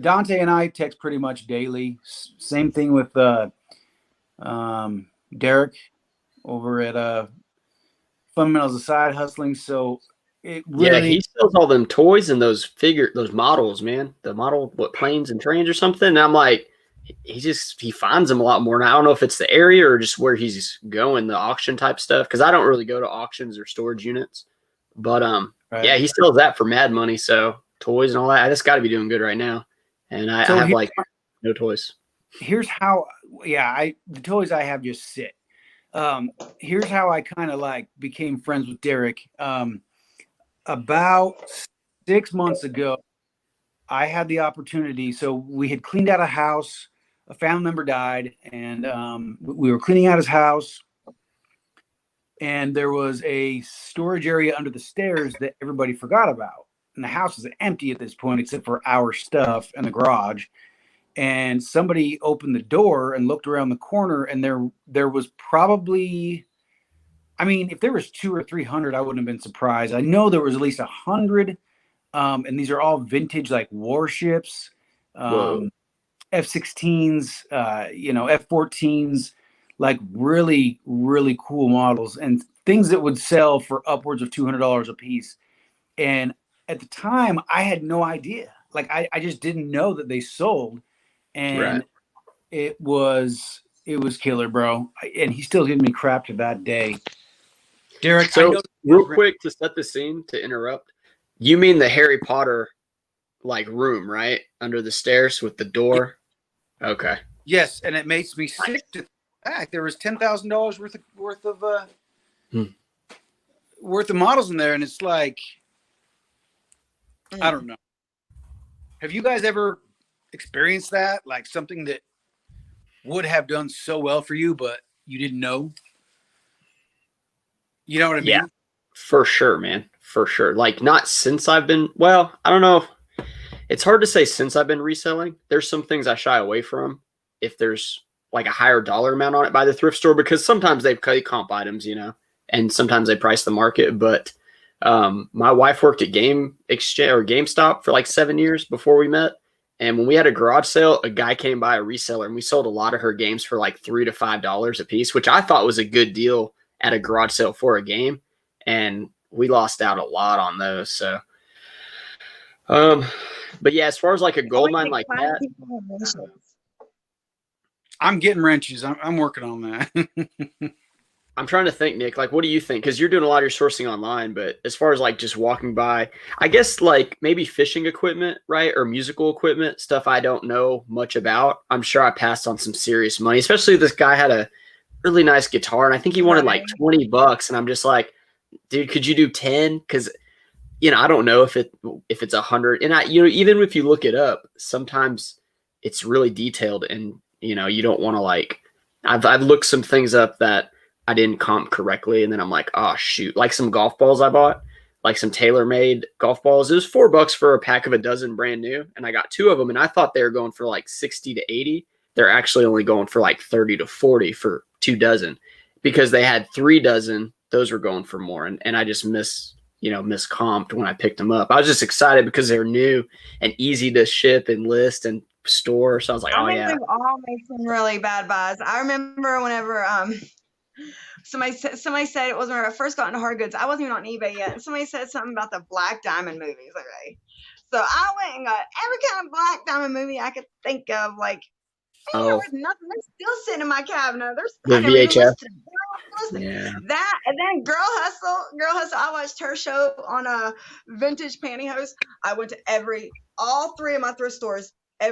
Dante and I text pretty much daily. Same thing with Derek over at Fundamentals of Side Hustling. So it really, he sells all them toys and those models, man. The model, planes and trains or something. And I'm like, he finds them a lot more. And I don't know if it's the area or just where he's going, the auction type stuff. Cause I don't really go to auctions or storage units, but right. Yeah, he sells that for mad money. So toys and all that, I just got to be doing good right now. And I have like no toys. Here's how, the toys I have just sit. Here's how I kind of like became friends with Derek. About 6 months ago, I had the opportunity. So we had cleaned out a house. A family member died, and we were cleaning out his house. And there was a storage area under the stairs that everybody forgot about. And the house is empty at this point, except for our stuff and the garage. And somebody opened the door and looked around the corner, and there was probably, I mean, if there was 200 or 300, I wouldn't have been surprised. I know there was at least 100, and these are all vintage, like warships, F-16s, F-14s, like really, really cool models and things that would sell for upwards of $200 a piece. And at the time, I had no idea. Like, I just didn't know that they sold. And right. It was killer, bro. And he's still giving me crap to that day. Derek, so real quick to set the scene, to interrupt, you mean the Harry Potter like room, right? Under the stairs with the door? Okay. Yes, and it makes me sick to fact there was $10,000 worth of models in there, and it's like, I don't know. Have you guys ever experienced that? Like something that would have done so well for you, but you didn't know? You know what I mean? Yeah, for sure, man. For sure. Like not since I've been, well, I don't know. It's hard to say since I've been reselling. There's some things I shy away from if there's like a higher dollar amount on it by the thrift store, because sometimes they comp items, you know, and sometimes they price the market. But my wife worked at GameStop for like 7 years before we met. And when we had a garage sale, a guy came by, a reseller, and we sold a lot of her games for like $3 to $5 a piece, which I thought was a good deal at a garage sale for a game. And we lost out a lot on those. So, but yeah, as far as like a gold mine like that, I'm getting wrenches. I'm working on that. I'm trying to think, Nick, like, what do you think? Because you're doing a lot of your sourcing online, but as far as like just walking by, I guess like maybe fishing equipment, right? Or musical equipment, stuff I don't know much about. I'm sure I passed on some serious money, especially this guy had a really nice guitar, and I think he wanted like $20. And I'm just like, dude, could you do 10? Because, you know, I don't know if it's 100. And even if you look it up, sometimes it's really detailed, and, you know, you don't want to like, I've looked some things up that I didn't comp correctly. And then I'm like, oh, shoot. Like some golf balls I bought, like some tailor-made golf balls. It was $4 for a pack of a dozen brand new. And I got 2 of them. And I thought they were going for like 60 to 80. They're actually only going for like 30 to 40 for 2 dozen because they had 3 dozen. Those were going for more. And I just miscomped when I picked them up. I was just excited because they're new and easy to ship and list and store. So I was like, oh, yeah. We've all made some really bad buys. I remember whenever somebody said it was when I first got into hard goods. I wasn't even on eBay yet. And somebody said something about the Black Diamond movies. Okay. So I went and got every kind of Black Diamond movie I could think of. Like, there was nothing. They're still sitting in my cabinet. The VHS. Yeah. That and then Girl Hustle. I watched her show on a vintage pantyhose. I went to all 3 of my thrift stores, all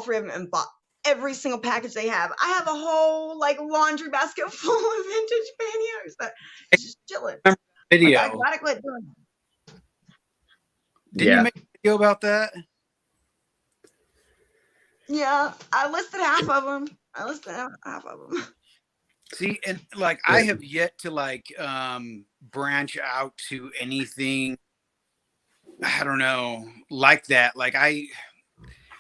3 of them, and bought every single package they have. I have a whole laundry basket full of vintage pantyhose that just chilling. Video. I gotta quit doing that. Didn't you make a video about that? Yeah, I listed half of them. See, and I have yet to branch out to anything, I don't know, like that.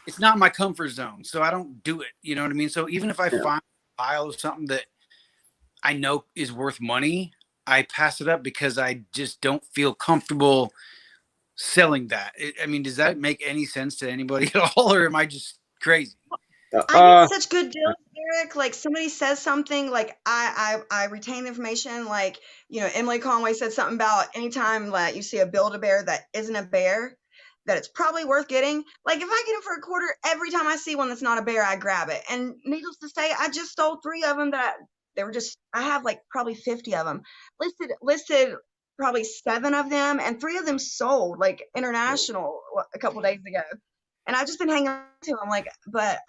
It's not my comfort zone, so I don't do it. You know what I mean? So even if I find a pile of something that I know is worth money, I pass it up because I just don't feel comfortable selling that. Does that make any sense to anybody at all, or am I just crazy? I get such good deals, Eric. Like somebody says something, I retain the information. Emily Conway said something about anytime you see a Build-A-Bear that isn't a bear, that it's probably worth getting. Like if I get them for a quarter, every time I see one that's not a bear, I grab it. And needless to say, I just stole 3 of them I have probably 50 of them listed probably 7 of them, and 3 of them sold international a couple days ago. And I've just been hanging on to them but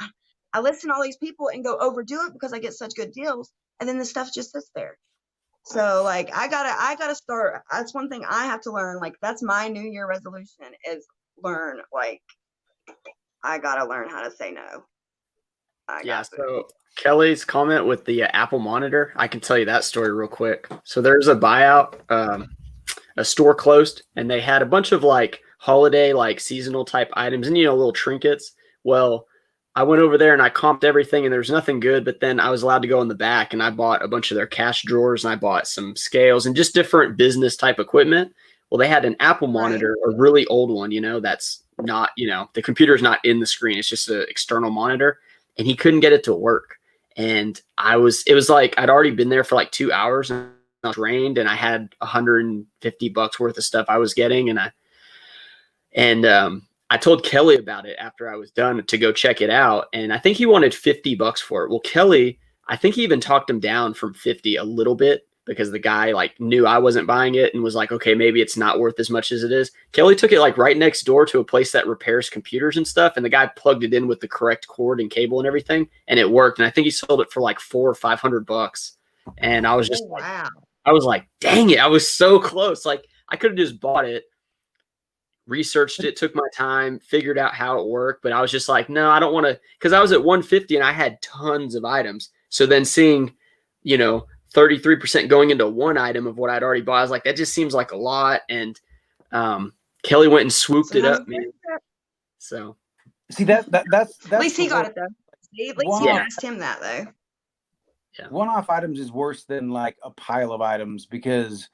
I listen to all these people and go overdo it because I get such good deals, and then the stuff just sits there. So I gotta start. That's one thing I have to learn. That's my New Year resolution is learn. I gotta learn how to say no. So Kelly's comment with the Apple monitor, I can tell you that story real quick. So there's a buyout, a store closed, and they had a bunch of holiday seasonal type items and little trinkets. Well, I went over there and I comped everything and there was nothing good, but then I was allowed to go in the back and I bought a bunch of their cash drawers and I bought some scales and just different business type equipment. Well, they had an Apple monitor, a really old one, that's not, the computer is not in the screen. It's just an external monitor, and he couldn't get it to work. And it was I'd already been there for 2 hours and I was drained, and I had $150 worth of stuff I was getting. I told Kelly about it after I was done to go check it out. And I think he wanted $50 for it. Well, Kelly, I think he even talked him down from 50 a little bit because the guy knew I wasn't buying it and was like, okay, maybe it's not worth as much as it is. Kelly took it right next door to a place that repairs computers and stuff. And the guy plugged it in with the correct cord and cable and everything. And it worked. And I think he sold it for $400 or $500. And I was just wow. I was like, dang it. I was so close. I could have just bought it, researched it, took my time, figured out how it worked. But I was just like, no, I don't want to, because I was at 150 and I had tons of items. So then seeing, 33% going into one item of what I'd already bought, I was like, that just seems like a lot. And Kelly went and swooped it up, man. So see that's at least he got it though. See, at least you asked him that though. Yeah. One-off items is worse than a pile of items, because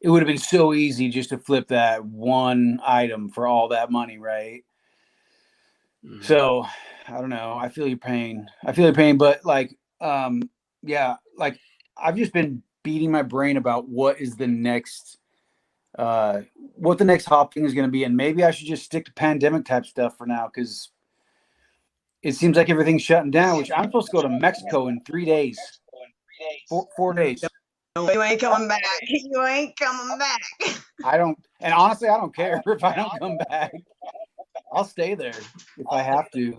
it would have been so easy just to flip that one item for all that money, right? Mm-hmm. So I don't know. I feel your pain. But I've just been beating my brain about what is the next, what the next hot thing is going to be. And maybe I should just stick to pandemic type stuff for now, because it seems like everything's shutting down, which I'm supposed to go to Mexico in 3 days, 4 days. You ain't coming back. You ain't coming back. And honestly, I don't care if I don't come back. I'll stay there if I have to.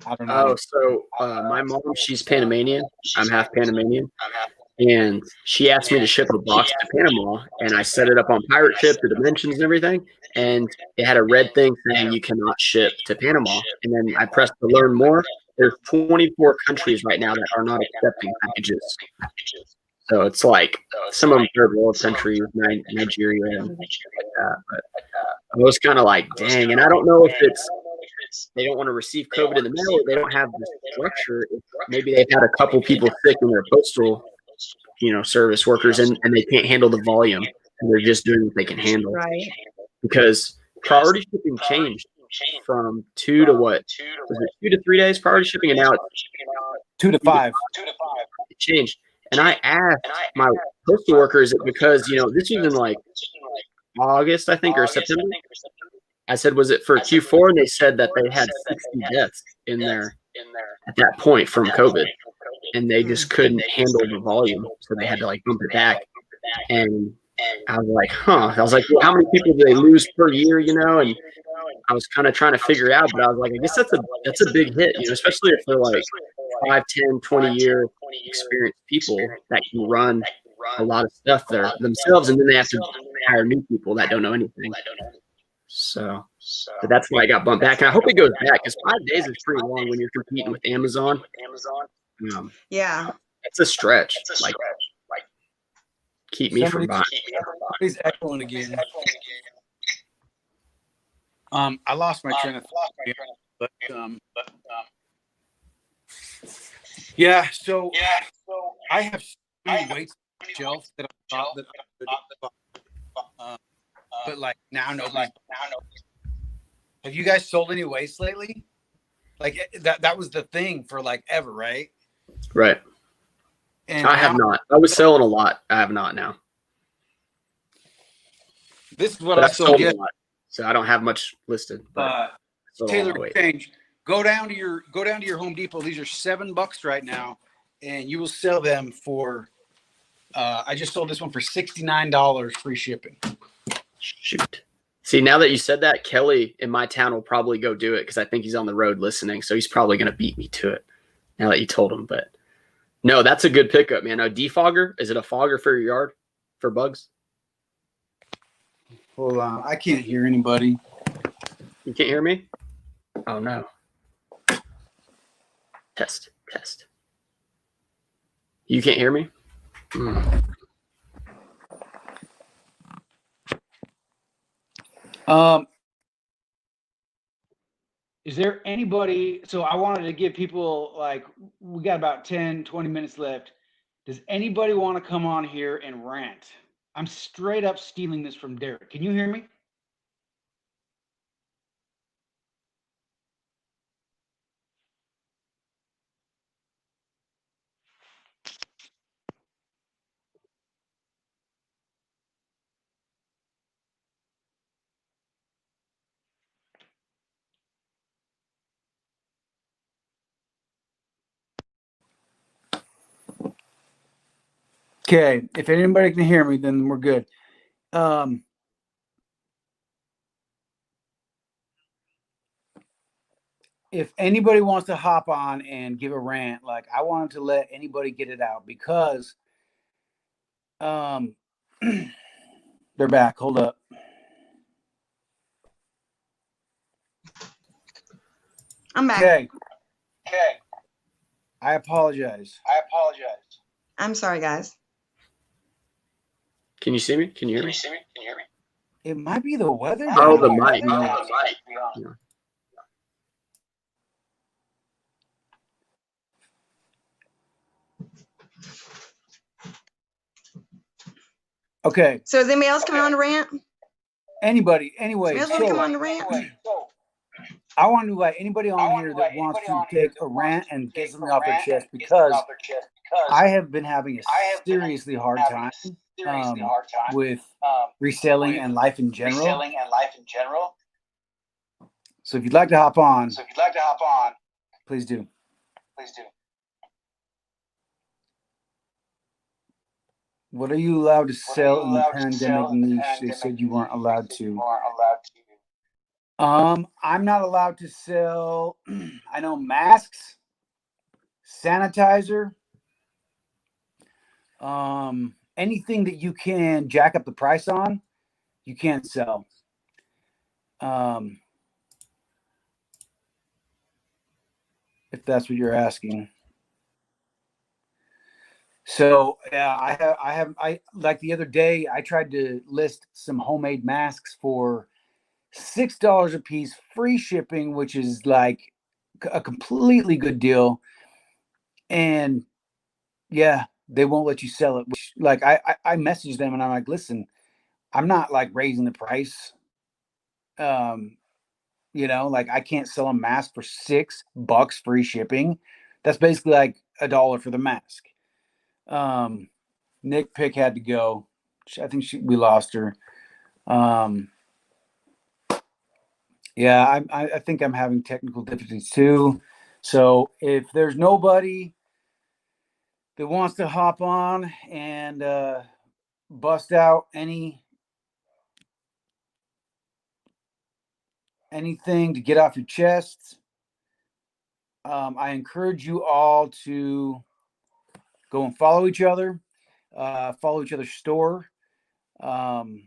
I don't know. Oh, so my mom, she's Panamanian. I'm half Panamanian. And she asked me to ship a box to Panama, and I set it up on Pirate Ship, the dimensions and everything, and it had a red thing saying you cannot ship to Panama. And then I pressed to learn more, there's 24 countries right now that are not accepting packages. So it's like some of them third world countries, Nigeria, and like that. But I was kind of like, dang. And I don't know if it's they don't want to receive COVID in the mail, or they don't have the structure. Maybe they've had a couple people sick in their postal, service workers, and they can't handle the volume, and they're just doing what they can handle. Right. Because priority shipping changed from 2 to what? Was it 2 to 3 days priority shipping, and now it's 2 to 5. It changed. And I asked my postal worker, is it because, this was in like August, I think, or September? I said, was it for Q4? And they said that they had 60 deaths in there at that point from COVID. And they just couldn't handle the volume. So they had to like bump it back. And I was like, I was like, well, how many people do they lose per year, And I was kind of trying to figure it out, but I was like, I guess that's a big hit, especially if they're like 5, 10, 20-year experienced people that can run a lot of stuff there themselves, and then they have to hire new people that don't know anything. So that's why I got bumped back, and I hope it goes back, because 5 days is pretty long when you're competing with Amazon. Yeah, it's a stretch. Like, keep me from buying. Somebody's echoing again. I lost my train of thought, but yeah. So I have so many weights on the shelf that I thought that I could, but like now nobody. Have you guys sold any weights lately? Like that was the thing for like ever, right? Right. And I have not. I was selling a lot. I have not now. This is what I sold a lot. So I don't have much listed. Taylor Exchange. Go down to your Home Depot. These are $7 right now, and you will sell them for. I just sold this one for $69 free shipping. Shoot. See, now that you said that, Kelly in my town will probably go do it because I think he's on the road listening. So he's probably going to beat me to it now that you told him. But no, that's a good pickup, man. A defogger? Is it a fogger for your yard for bugs? Hold on. I can't hear anybody. You can't hear me? Oh, no. Test. You can't hear me? Is there anybody, so I wanted to give people, like, we got about 10, 20 minutes left. Does anybody want to come on here and rant? I'm straight up stealing this from Derek. Can you hear me? Okay, if anybody can hear me, then we're good. If anybody wants to hop on and give a rant, like I wanted to let anybody get it out because they're back. Hold up. I'm back. Okay. I apologize. I'm sorry, guys. Can you see me? Can you hear me? It might be the weather. Oh, the mic. Yeah. Okay. So is anybody else coming on to rant? Anybody. Anyway. Somebody else come on to rant? I want to invite anybody on here that wants to take a rant and get something off their chest because I have been having a seriously hard time with reselling and life in general. So if you'd like to hop on, please do. What are you allowed to sell in the pandemic niche? They said you weren't allowed to. I'm not allowed to sell, I know, masks, sanitizer, anything that you can jack up the price on, you can't sell. if that's what you're asking. So yeah, I like the other day I tried to list some homemade masks for $6 a piece, free shipping, which is like a completely good deal. And yeah, they won't let you sell it. Which, like, I messaged them and I'm like, listen, I'm not like raising the price. Um, like I can't sell a mask for $6 free shipping. That's basically like $1 for the mask. Nik Pik had to go. I think we lost her. Um, yeah, I think I'm having technical difficulties too. So if there's nobody that wants to hop on and bust out anything to get off your chests, I encourage you all to go and follow each other, follow each other's store, um,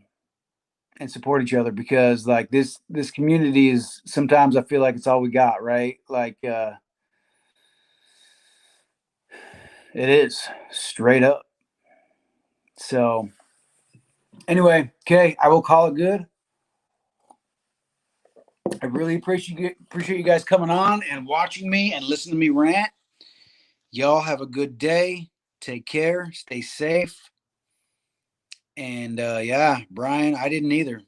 and support each other, because like this community is, sometimes I feel like it's all we got, right? Like it is straight up. So anyway, okay, I will call it good. I really appreciate you guys coming on and watching me and listening to me rant. Y'all have a good day. Take care. Stay safe. And yeah, Brian, I didn't either.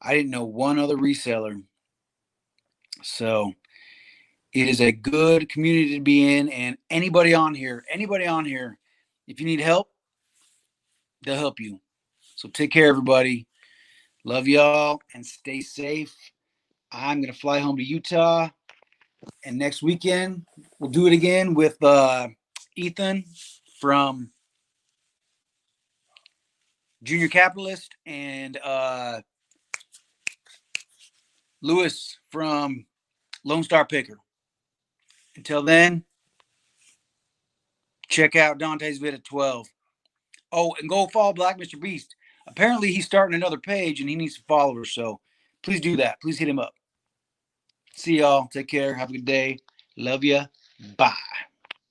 I didn't know one other reseller. So it is a good community to be in. And anybody on here, if you need help, they'll help you. So take care, everybody. Love y'all and stay safe. I'm going to fly home to Utah. And next weekend, we'll do it again with Ethan from Junior Capitalist and Lewis from Lone Star Picker. Until then, check out Dante's vid at 12. Oh, and go follow Black Mr. Beast. Apparently, he's starting another page and he needs some followers. So please do that. Please hit him up. See y'all. Take care. Have a good day. Love ya. Bye.